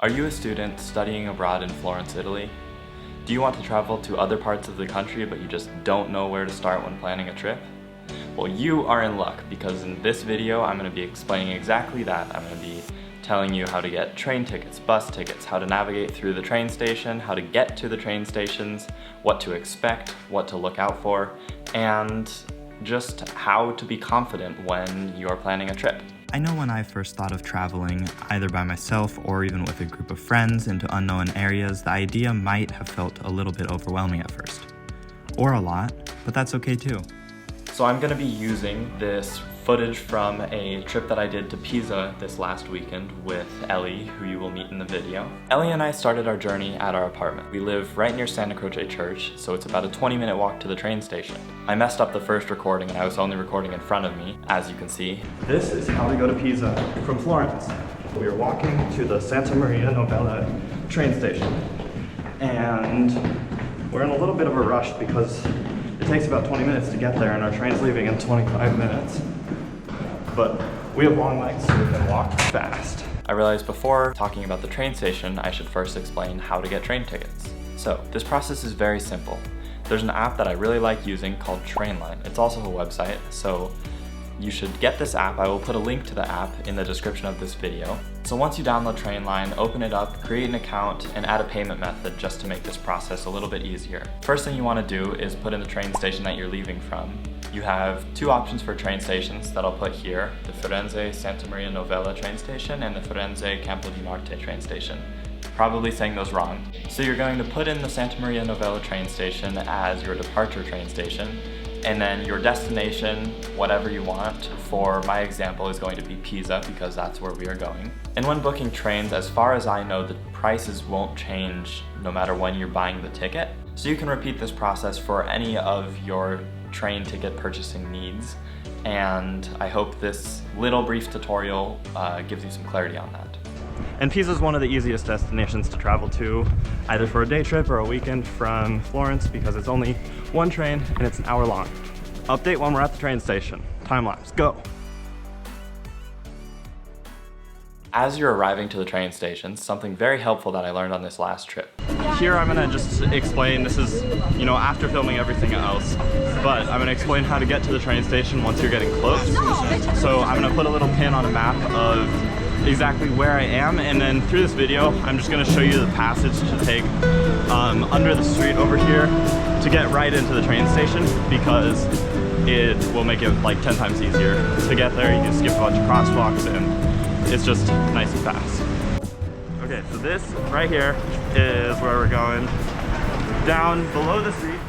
Are you a student studying abroad in Florence, Italy? Do you want to travel to other parts of the country but you just don't know where to start when planning a trip? Well, you are in luck because in this video I'm going to be explaining exactly that. I'm going to be telling you how to get train tickets, bus tickets, how to navigate through the train station, how to get to the train stations, what to expect, what to look out for, and just how to be confident when you're planning a trip. I know when I first thought of traveling, either by myself or even with a group of friends into unknown areas, the idea might have felt a little bit overwhelming at first. Or a lot, but that's okay too. So I'm going to be using this footage from a trip that I did to Pisa this last weekend with Ellie, who you will meet in the video. Ellie and I started our journey at our apartment. We live right near Santa Croce Church, so it's about a 20-minute walk to the train station. I messed up the first recording and I was only recording in front of me, as you can see. This is how we go to Pisa from Florence. We are walking to the Santa Maria Novella train station. And we're in a little bit of a rush because it takes about 20 minutes to get there and our train's leaving in 25 minutes. But we have long legs, so we can walk fast. I realized before talking about the train station, I should first explain how to get train tickets. So, this process is very simple. There's an app that I really like using called Trainline. It's also a website, so you should get this app. I will put a link to the app in the description of this video. So once you download Trainline, open it up, create an account, and add a payment method just to make this process a little bit easier. First thing you want to do is put in the train station that you're leaving from. You have two options for train stations that I'll put here, the Firenze Santa Maria Novella train station and the Firenze Campo di Marte train station. Probably saying those wrong. So you're going to put in the Santa Maria Novella train station as your departure train station, and then your destination, whatever you want. For my example is going to be Pisa because that's where we are going. And when booking trains, as far as I know, the prices won't change no matter when you're buying the ticket. So you can repeat this process for any of your train ticket purchasing needs. And I hope this little brief tutorial gives you some clarity on that. And Pisa is one of the easiest destinations to travel to, either for a day trip or a weekend from Florence, because it's only one train and it's an hour long. Update when we're at the train station. Time lapse, go. As you're arriving to the train station, something very helpful that I learned on this last trip. Here I'm gonna just explain, this is, after filming everything else, but I'm gonna explain how to get to the train station once you're getting close. So I'm gonna put a little pin on a map of exactly where I am, and then through this video I'm just going to show you the passage to take under the street over here to get right into the train station, because it will make it like 10 times easier to get there. You can skip a bunch of crosswalks and it's just nice and fast. Okay, so this right here is where we're going, down below the street.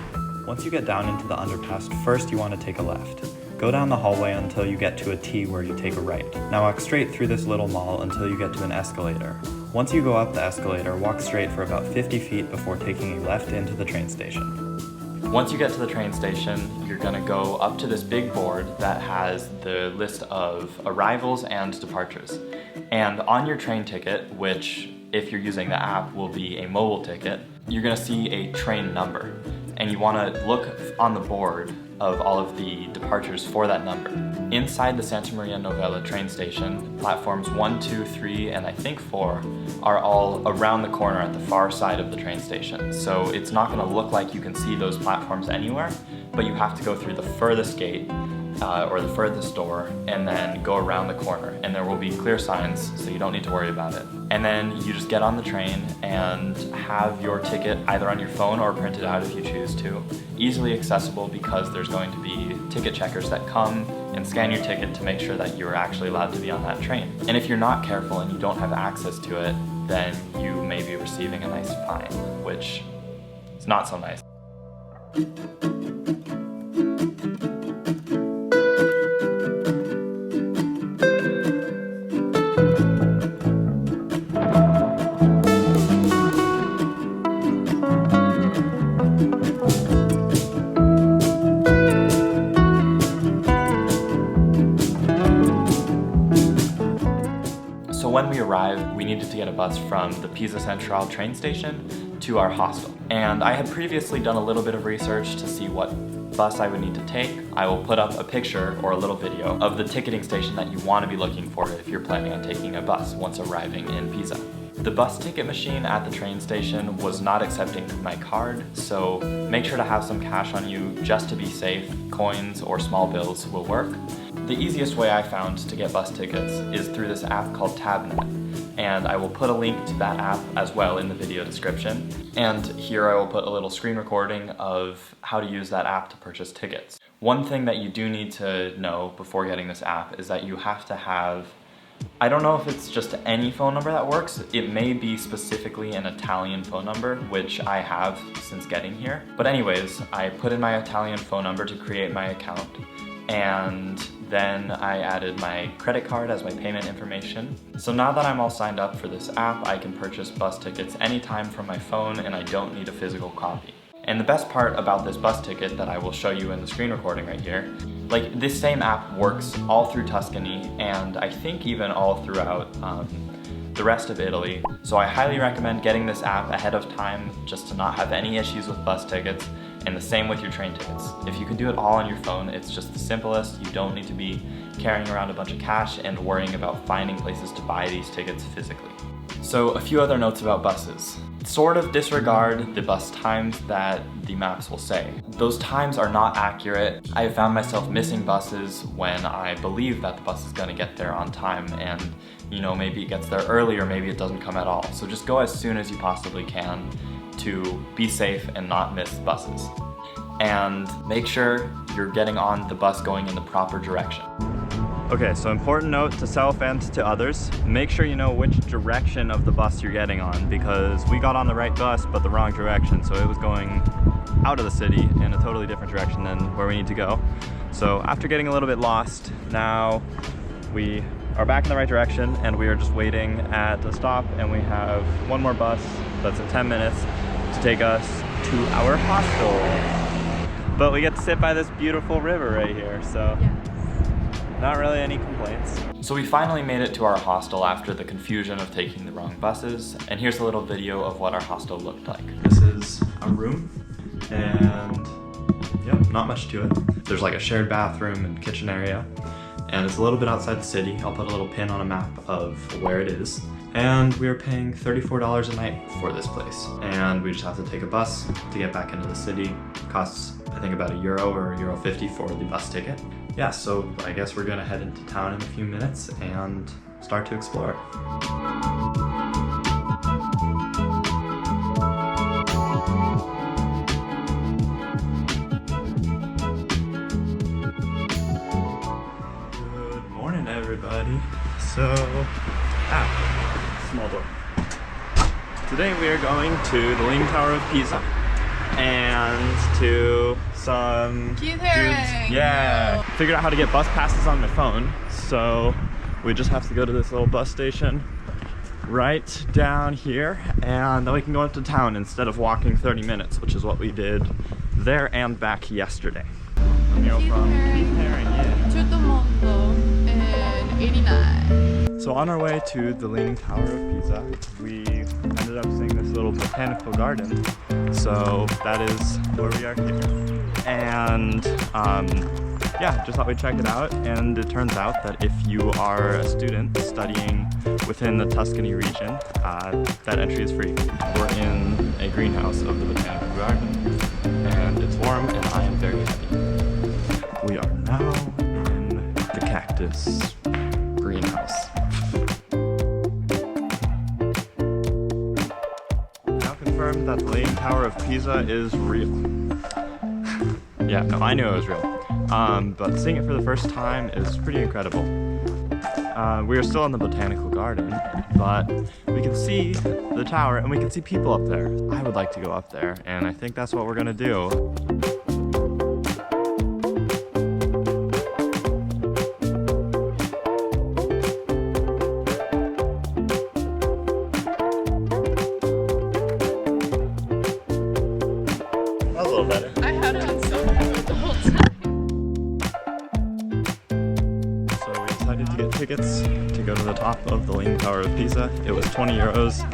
Once you get down into the underpass, first you want to take a left. Go down the hallway until you get to a T where you take a right. Now walk straight through this little mall until you get to an escalator. Once you go up the escalator, walk straight for about 50 feet before taking a left into the train station. Once you get to the train station, you're gonna go up to this big board that has the list of arrivals and departures. And on your train ticket, which if you're using the app will be a mobile ticket, you're gonna see a train number. And you wanna look on the board of all of the departures for that number. Inside the Santa Maria Novella train station, platforms 1, 2, 3, and I think 4 are all around the corner at the far side of the train station. So it's not gonna look like you can see those platforms anywhere, but you have to go through the furthest gate or the furthest door and then go around the corner, and there will be clear signs so you don't need to worry about it. And then you just get on the train and have your ticket either on your phone or printed out if you choose to. Easily accessible because there's going to be ticket checkers that come and scan your ticket to make sure that you're actually allowed to be on that train. And if you're not careful and you don't have access to it, then you may be receiving a nice fine, which is not so nice. So when we arrived, we needed to get a bus from the Pisa Centrale train station to our hostel. And I had previously done a little bit of research to see what bus I would need to take. I will put up a picture or a little video of the ticketing station that you want to be looking for if you're planning on taking a bus once arriving in Pisa. The bus ticket machine at the train station was not accepting my card, so make sure to have some cash on you just to be safe. Coins or small bills will work. The easiest way I found to get bus tickets is through this app called TabNet, and I will put a link to that app as well in the video description. And here I will put a little screen recording of how to use that app to purchase tickets. One thing that you do need to know before getting this app is that you have to have, I don't know if it's just any phone number that works. It may be specifically an Italian phone number, which I have since getting here. But anyways, I put in my Italian phone number to create my account, and then I added my credit card as my payment information. So now that I'm all signed up for this app, I can purchase bus tickets anytime from my phone, and I don't need a physical copy. And the best part about this bus ticket that I will show you in the screen recording right here, like this same app works all through Tuscany and I think even all throughout the rest of Italy. So I highly recommend getting this app ahead of time just to not have any issues with bus tickets, and the same with your train tickets. If you can do it all on your phone, it's just the simplest. You don't need to be carrying around a bunch of cash and worrying about finding places to buy these tickets physically. So a few other notes about buses. Sort of disregard the bus times that the maps will say. Those times are not accurate. I have found myself missing buses when I believe that the bus is gonna get there on time, and you know, maybe it gets there early or maybe it doesn't come at all. So just go as soon as you possibly can to be safe and not miss buses. And make sure you're getting on the bus going in the proper direction. Okay, so important note to self and to others, make sure you know which direction of the bus you're getting on, because we got on the right bus but the wrong direction, so it was going out of the city in a totally different direction than where we need to go. So after getting a little bit lost, now we are back in the right direction and we are just waiting at a stop, and we have one more bus that's in 10 minutes to take us to our hostel. But we get to sit by this beautiful river right here, so not really any complaints. So we finally made it to our hostel after the confusion of taking the wrong buses, and here's a little video of what our hostel looked like. This is a room, and yep, not much to it. There's like a shared bathroom and kitchen area, and it's a little bit outside the city. I'll put a little pin on a map of where it is. And we are paying $34 a night for this place. And we just have to take a bus to get back into the city. It costs, I think, about €1 or €1.50 for the bus ticket. Yeah, so I guess we're gonna head into town in a few minutes and start to explore. Good morning, everybody. So, small door. Today we are going to the Leaning Tower of Pisa and to some dudes. Yeah, figured out how to get bus passes on my phone, so we just have to go to this little bus station right down here, and then we can go into town instead of walking 30 minutes, which is what we did there and back yesterday. Tutto mondo in 89. So on our way to the Leaning Tower of Pisa, we ended up seeing this little botanical garden. So that is where we are here. And yeah, just thought we'd check it out. And it turns out that if you are a student studying within the Tuscany region, that entry is free. We're in a greenhouse of the botanical garden, and it's warm, and I am very happy. We are now in the cactus greenhouse. Now confirmed that the Leaning Tower of Pisa is real. Yeah, no, I knew it was real. But seeing it for the first time is pretty incredible. We are still in the botanical garden, but we can see the tower and we can see people up there. I would like to go up there, and I think that's what we're gonna do. That was a little better. I had it on so many the whole time. So we decided to get tickets to go to the top of the Leaning Tower of Pisa. It was €20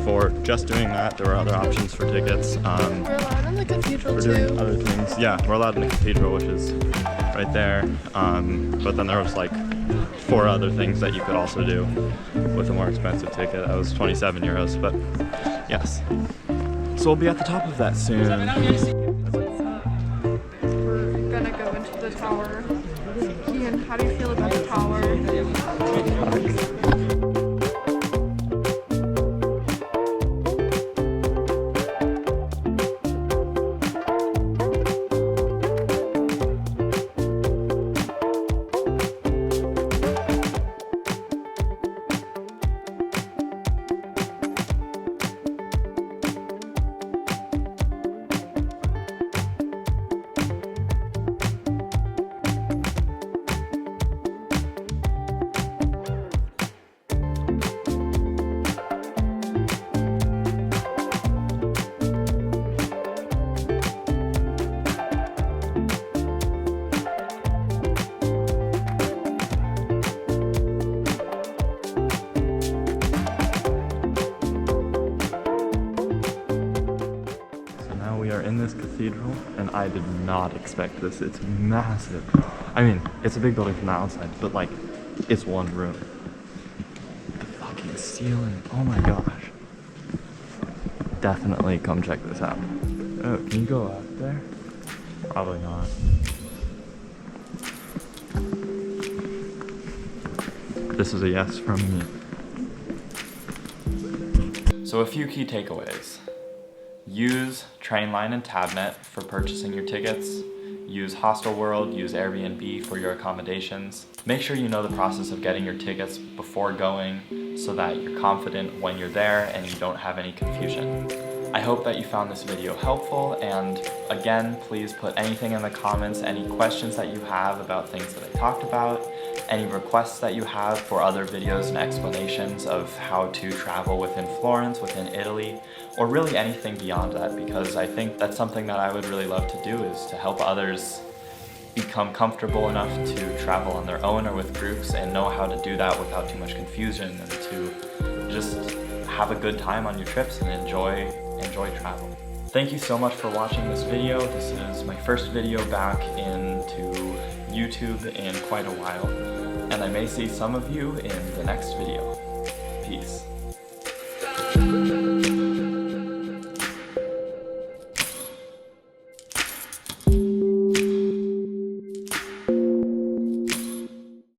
for just doing that. There were other options for tickets. We're allowed in the cathedral For doing other things. Yeah, we're allowed in the cathedral, which is right there. But then there was like 4 other things that you could also do. with a more expensive ticket. That was 27 euros, but yes. So we'll be at the top of that soon. We're gonna go into the tower. Kian, how do you feel about the tower? In this cathedral, and I did not expect this. It's massive. I mean, it's a big building from the outside, but like, it's one room. The fucking ceiling, oh my gosh. Definitely come check this out. Oh, can you go up there? Probably not. This is a yes from me. So a few key takeaways. Use Trainline and Tabnet for purchasing your tickets. Use Hostelworld, use Airbnb for your accommodations. Make sure you know the process of getting your tickets before going so that you're confident when you're there and you don't have any confusion. I hope that you found this video helpful, and again, please put anything in the comments, any questions that you have about things that I talked about, any requests that you have for other videos and explanations of how to travel within Florence, within Italy, or really anything beyond that, because I think that's something that I would really love to do, is to help others become comfortable enough to travel on their own or with groups and know how to do that without too much confusion, and to just have a good time on your trips and enjoy travel. Thank you so much for watching this video. This is my first video back into YouTube in quite a while, and I may see some of you in the next video. Peace.